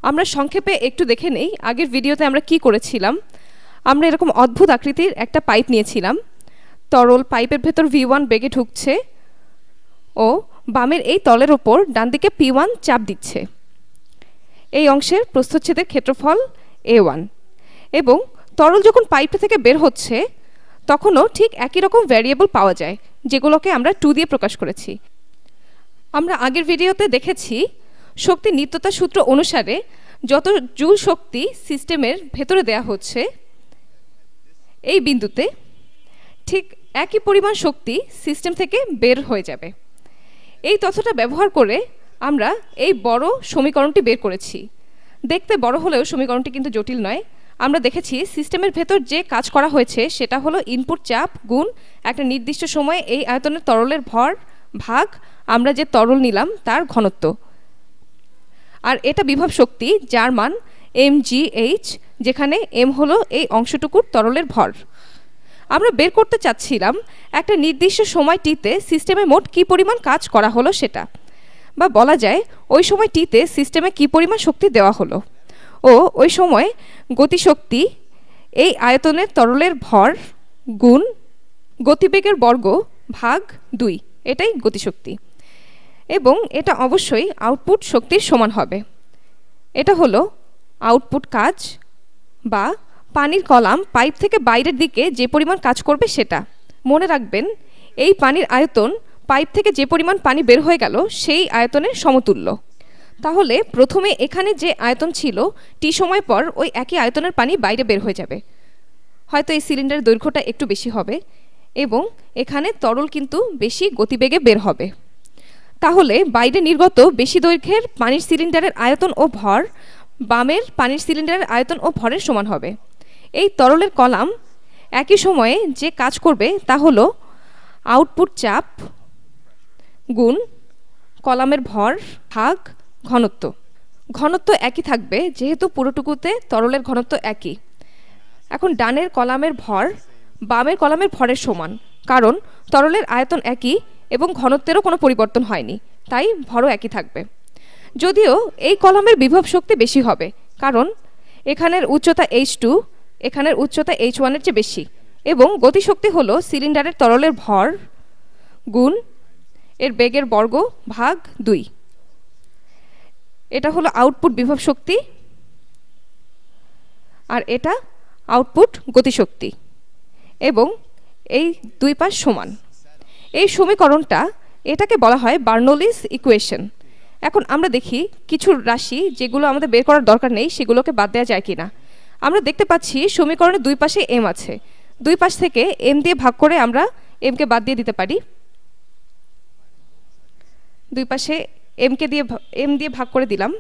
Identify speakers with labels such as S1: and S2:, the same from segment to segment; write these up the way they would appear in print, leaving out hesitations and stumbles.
S1: আমরা সংক্ষেপে একটু দেখে নেই আগের ভিডিওতে আমরা কি করেছিলাম। আমরা এরকম অদ্ভুত আকৃতির একটা পাইপ নিয়েছিলাম, তরল পাইপের ভেতর V1 বেগে ঢুকছে ও বামের এই তলের ওপর ডান দিকে P1 চাপ দিচ্ছে। এই অংশের প্রস্থচ্ছেদের ক্ষেত্রফল A1 এবং তরল যখন পাইপ থেকে বের হচ্ছে তখনও ঠিক একই রকম ভ্যারিয়েবল পাওয়া যায়, যেগুলোকে আমরা 2 দিয়ে প্রকাশ করেছি। আমরা আগের ভিডিওতে দেখেছি শক্তি নিত্যতা সূত্র অনুসারে যত জুল শক্তি সিস্টেমের ভেতরে দেয়া হচ্ছে এই বিন্দুতে ঠিক একই পরিমাণ শক্তি সিস্টেম থেকে বের হয়ে যাবে। এই তথ্যটা ব্যবহার করে আমরা এই বড় সমীকরণটি বের করেছি। দেখতে বড় হলেও সমীকরণটি কিন্তু জটিল নয়। আমরা দেখেছি সিস্টেমের ভেতর যে কাজ করা হয়েছে সেটা হলো ইনপুট চাপ গুণ একটা নির্দিষ্ট সময়ে এই আয়তনের তরলের ভর ভাগ আমরা যে তরল নিলাম তার ঘনত্ব, আর এটা বিভব শক্তি যার মান mgh, যেখানে m হলো এই অংশটুকুর তরলের ভর। আমরা বের করতে চাচ্ছিলাম একটা নির্দিষ্ট সময় টিতে সিস্টেমে মোট কী পরিমাণ কাজ করা হলো সেটা, বা বলা যায় ওই সময় টিতে সিস্টেমে কী পরিমাণ শক্তি দেওয়া হলো ও ওই সময় গতিশক্তি এই আয়তনের তরলের ভর গুণ গতিবেগের বর্গ ভাগ 2, এটাই গতিশক্তি। এবং এটা অবশ্যই আউটপুট শক্তির সমান হবে। এটা হলো আউটপুট কাজ বা পানির কলাম পাইপ থেকে বাইরের দিকে যে পরিমাণ কাজ করবে সেটা। মনে রাখবেন এই পানির আয়তন পাইপ থেকে যে পরিমাণ পানি বের হয়ে গেল সেই আয়তনের সমতুল্য। তাহলে প্রথমে এখানে যে আয়তন ছিল টি সময় পর ওই একই আয়তনের পানি বাইরে বের হয়ে যাবে। হয়তো এই সিলিন্ডারের দৈর্ঘ্যটা একটু বেশি হবে এবং এখানে তরল কিন্তু বেশি গতিবেগে বের হবে। তাহলে বাইরে নির্গত বেশি দৈর্ঘ্যের পানির সিলিন্ডারের আয়তন ও ভর বামের পানির সিলিন্ডারের আয়তন ও ভরের সমান হবে। এই তরলের কলাম একই সময়ে যে কাজ করবে তা হলো আউটপুট চাপ গুণ কলামের ভর ভাগ ঘনত্ব। ঘনত্ব একই থাকবে যেহেতু পুরোটুকুতে তরলের ঘনত্ব একই। এখন ডানের কলামের ভর বামের কলামের ভরের সমান, কারণ তরলের আয়তন একই এবং ঘনত্বেরও কোনো পরিবর্তন হয়নি, তাই ভরও একই থাকবে। যদিও এই কলামের বিভব শক্তি বেশি হবে, কারণ এখানের উচ্চতা h2 এখানের উচ্চতা h1 এর চেয়ে বেশি, এবং গতিশক্তি হলো সিলিন্ডারের তরলের ভর গুণ এর বেগের বর্গ ভাগ 2। এটা হলো আউটপুট বিভব শক্তি আর এটা আউটপুট গতিশক্তি, এবং এই দুই পাশ সমান। এই সমীকরণটা এটাকে বলা হয় বার্নৌলিস ইকুয়েশন। এখন আমরা দেখি কিছু রাশি যেগুলো আমাদের বের করার দরকার নেই সেগুলোকে বাদ দেওয়া যায় কিনা। আমরা দেখতে পাচ্ছি সমীকরণের দুই পাশে m আছে, দুই পাশ থেকে m দিয়ে ভাগ করে আমরা m কে বাদ দিয়ে দিতে পারি। দুই পাশে m দিয়ে ভাগ করে দিলাম।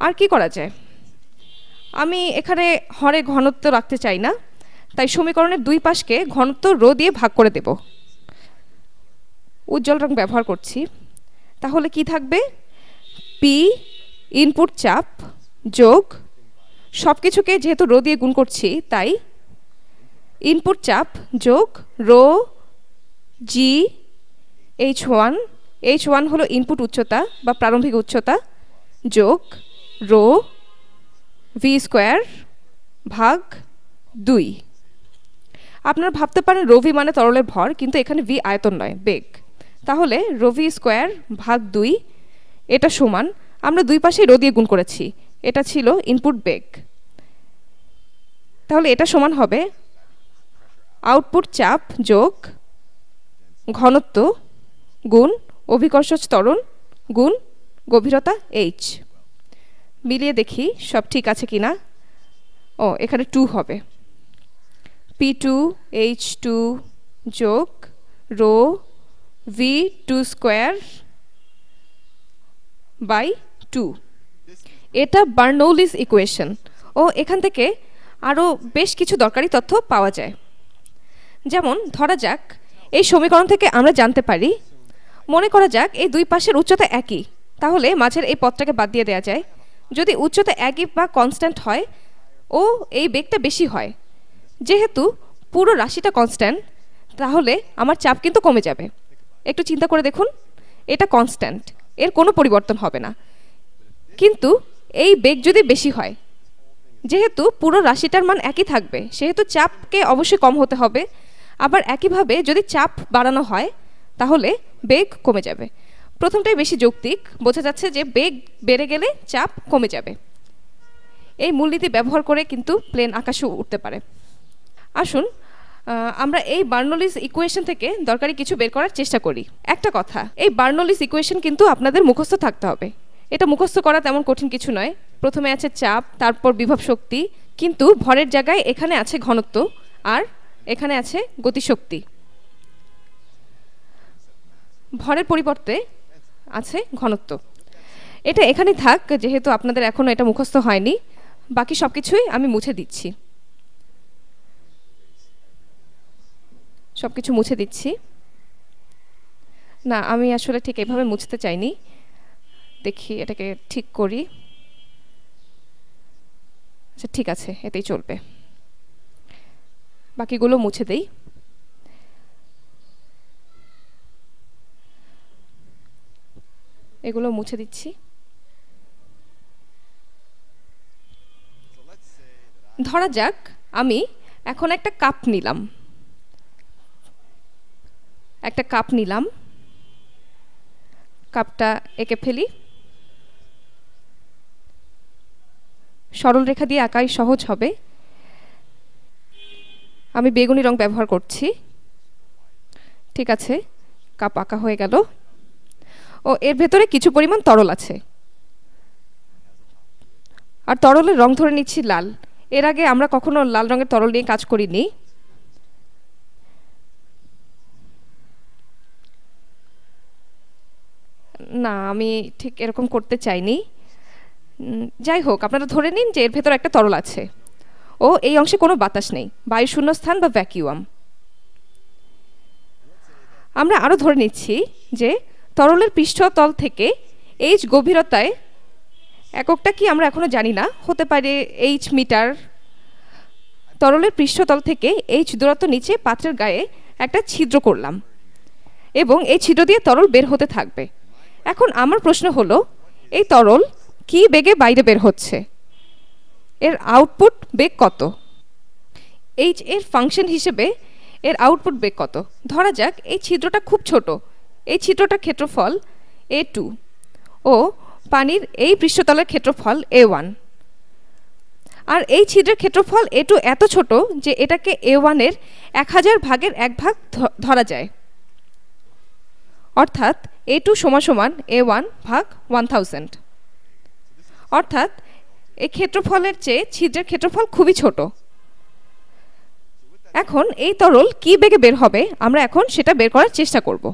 S1: আর কি করা যায়? আমি এখানে হরে ঘনত্ব রাখতে চাই না, তাই সমীকরণের দুই পাশকে ঘনত্ব রো দিয়ে ভাগ করে দেব। উজ্জ্বল রং ব্যবহার করছি। তাহলে কি থাকবে? p ইনপুট চাপ যোগ সব কিছুকে যেহেতু রো দিয়ে গুণ করছি তাই ইনপুট চাপ যোগ রো জি h1 হলো ইনপুট উচ্চতা বা প্রারম্ভিক উচ্চতা যোগ রো ভি স্কোয়ার ভাগ 2। আপনারা ভাবতে পারেন রো ভি মানে তরলের ভর, কিন্তু এখানে ভি আয়তন নয়, বেগ। তাহলে রো ভি স্কোয়ার ভাগ 2 এটা সমান, আমরা দুই পাশে রো দিয়ে গুণ করেছি, এটা ছিল ইনপুট বেগ। তাহলে এটা সমান হবে আউটপুট চাপ যোগ ঘনত্ব গুণ অভিকর্ষজ ত্বরণ গুণ গভীরতা h। মিলিয়ে দেখি সব ঠিক আছে কিনা। ও এখানে 2 হবে, p2 h2 যোগ রো v2 স্কোয়ার বাই 2। এটা বার্নৌলিস ইকুয়েশন ও এখান থেকে আরও বেশ কিছু দরকারি তথ্য পাওয়া যায়। যেমন ধরা যাক এই সমীকরণ থেকে আমরা জানতে পারি, মনে করা যাক এই দুই পাশের উচ্চতা একই, তাহলে মাঝের এই পথটাকে বাদ দিয়ে দেওয়া যায়। যদি উচ্চতা একই বা কনস্ট্যান্ট হয় ও এই বেগটা বেশি হয়, যেহেতু পুরো রাশিটা কনস্ট্যান্ট তাহলে আমার চাপ কিন্তু কমে যাবে। একটু চিন্তা করে দেখুন, এটা কনস্ট্যান্ট, এর কোনো পরিবর্তন হবে না, কিন্তু এই বেগ যদি বেশি হয়, যেহেতু পুরো রাশিটার মান একই থাকবে সেহেতু চাপকে অবশ্যই কম হতে হবে। আবার একইভাবে যদি চাপ বাড়ানো হয় তাহলে বেগ কমে যাবে। প্রথমটাই বেশি যৌক্তিক, বোঝা যাচ্ছে যে বেগ বেড়ে গেলে চাপ কমে যাবে। এই মূলনীতি ব্যবহার করে কিন্তু প্লেন আকাশে উঠতে পারে। আসুন আমরা এই বার্নৌলিস ইকুয়েশন থেকে দরকারি কিছু বের করার চেষ্টা করি। একটা কথা, এই বার্নৌলিস ইকুয়েশন কিন্তু আপনাদের মুখস্থ থাকতে হবে। এটা মুখস্থ করা তেমন কঠিন কিছু নয়। প্রথমে আছে চাপ, তারপর বিভব শক্তি, কিন্তু ভরের জায়গায় এখানে আছে ঘনত্ব আর এখানে আছে গতিশক্তি। ভরের পরিবর্তে আছে ঘনত্ব। এটা এখানেই থাক, যেহেতু আপনাদের এখনো এটা মুখস্থ হয়নি। বাকি সব কিছুই আমি মুছে দিচ্ছি, সব কিছু মুছে দিচ্ছি। না, আমি আসলে ঠিক এভাবে মুছতে চাইনি। দেখি এটাকে ঠিক করি। আচ্ছা ঠিক আছে, এতেই চলবে। বাকিগুলো মুছে দেই। এগুলো মুছে দিচ্ছি। ধরা যাক আমি এখন একটা কাপ নিলাম, কাপটা এঁকে ফেলি। সরল রেখা দিয়ে আঁকাই সহজ হবে। আমি বেগুনি রং ব্যবহার করছি। ঠিক আছে, কাপ আঁকা হয়ে গেল। ও এর ভেতরে কিছু পরিমাণ তরল আছে, আর তরলের রং ধরে নিচ্ছি লাল। এর আগে আমরা কখনো লাল রঙের তরল নিয়ে কাজ করিনি। না, আমি ঠিক এরকম করতে চাইনি। যাই হোক, আপনারা ধরে নিন যে এর ভেতর একটা তরল আছে ও এই অংশে কোনো বাতাস নেই, বায়ু শূন্য স্থান বা ভ্যাকিউয়াম। আমরা আরও ধরে নিচ্ছি যে তরলের পৃষ্ঠতল থেকে এইচ গভীরতায়, এককটা কি আমরা এখনো জানি না, হতে পারে এইচ মিটার। তরলের পৃষ্ঠতল থেকে এইচ দূরত্ব নিচে পাত্রের গায়ে একটা ছিদ্র করলাম এবং এই ছিদ্র দিয়ে তরল বের হতে থাকবে। এখন আমার প্রশ্ন হলো, এই তরল কি বেগে বাইরে বের হচ্ছে? এর আউটপুট বেগ কত? এইচ এর ফাংশন হিসেবে এর আউটপুট বেগ কত? ধরা যাক এই ছিদ্রটা খুব ছোট, এই ছিদ্রটার ক্ষেত্রফল A2 ও পানির এই পৃষ্ঠতলের ক্ষেত্রফল A1। আর এই ছিদ্রের ক্ষেত্রফল A2 এত ছোট যে এটাকে A1 এর 1000 ভাগের 1 ভাগ ধরা যায়। অর্থাৎ A2 সমান সমান A1 ভাগ 1000। অর্থাৎ এই ক্ষেত্রফলের চেয়ে ছিদ্রের ক্ষেত্রফল খুবই ছোট। এখন এই তরল কি বেগে বের হবে আমরা এখন সেটা বের করার চেষ্টা করব।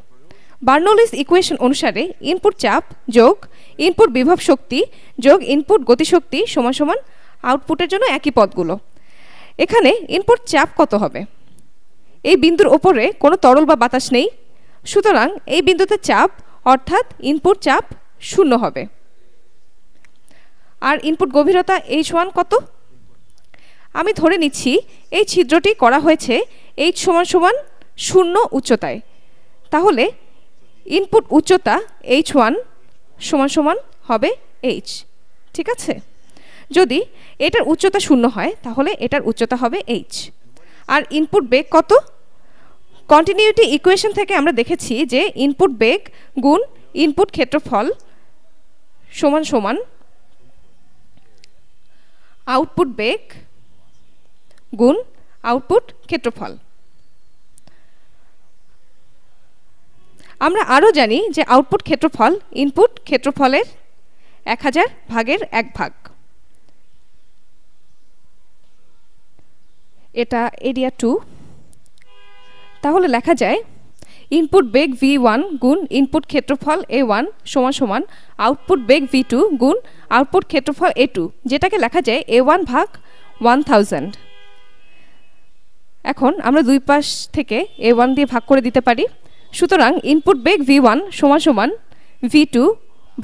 S1: বার্নৌলিস ইকুয়েশন অনুসারে ইনপুট চাপ যোগ ইনপুট বিভব শক্তি যোগ ইনপুট গতিশক্তি সমান সমান আউটপুটের জন্য একই পদগুলো। এখানে ইনপুট চাপ কত হবে? এই বিন্দুর ওপরে কোনো তরল বা বাতাস নেই, সুতরাং এই বিন্দুতে চাপ অর্থাৎ ইনপুট চাপ 0 হবে। আর ইনপুট গভীরতা H1 কত? আমি ধরে নিচ্ছি এই ছিদ্রটি করা হয়েছে H সমান সমান 0 উচ্চতায়। তাহলে ইনপুট উচ্চতা H1 সমান সমান হবে H। ঠিক আছে, যদি এটার উচ্চতা 0 হয় তাহলে এটার উচ্চতা হবে H। আর ইনপুট বেগ কত? কন্টিনিউটি ইকুয়েশন থেকে আমরা দেখেছি যে ইনপুট বেগ গুণ ইনপুট ক্ষেত্রফল সমান সমান আউটপুট বেগ গুণ আউটপুট ক্ষেত্রফল। আমরা আরও জানি যে আউটপুট ক্ষেত্রফল ইনপুট ক্ষেত্রফলের 1000 ভাগের 1 ভাগ। এটা এরিয়া 2। তাহলে লেখা যায় ইনপুট বেগ V1 গুণ ইনপুট ক্ষেত্রফল A1 সমান সমান আউটপুট বেগ V2 গুণ আউটপুট ক্ষেত্রফল A2, যেটাকে লেখা যায় A1 ভাগ 1000। এখন আমরা দুই পাশ থেকে A1 দিয়ে ভাগ করে দিতে পারি। সুতরাং ইনপুট বেগ V1 সমান সমান V2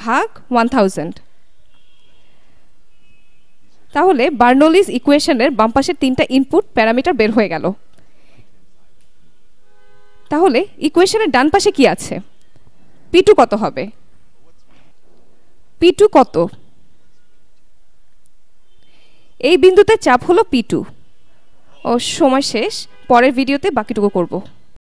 S1: ভাগ 1000। তাহলে বার্নৌলিস ইকুয়েশনের বাম পাশের 3টা ইনপুট প্যারামিটার বের হয়ে গেল। তাহলে ইকুয়েশনের ডান পাশে কি আছে? P2 কত হবে? P2 কত? এই বিন্দুতে চাপ হলো P2 ও সময় শেষ পরের ভিডিওতে বাকিটুকু করব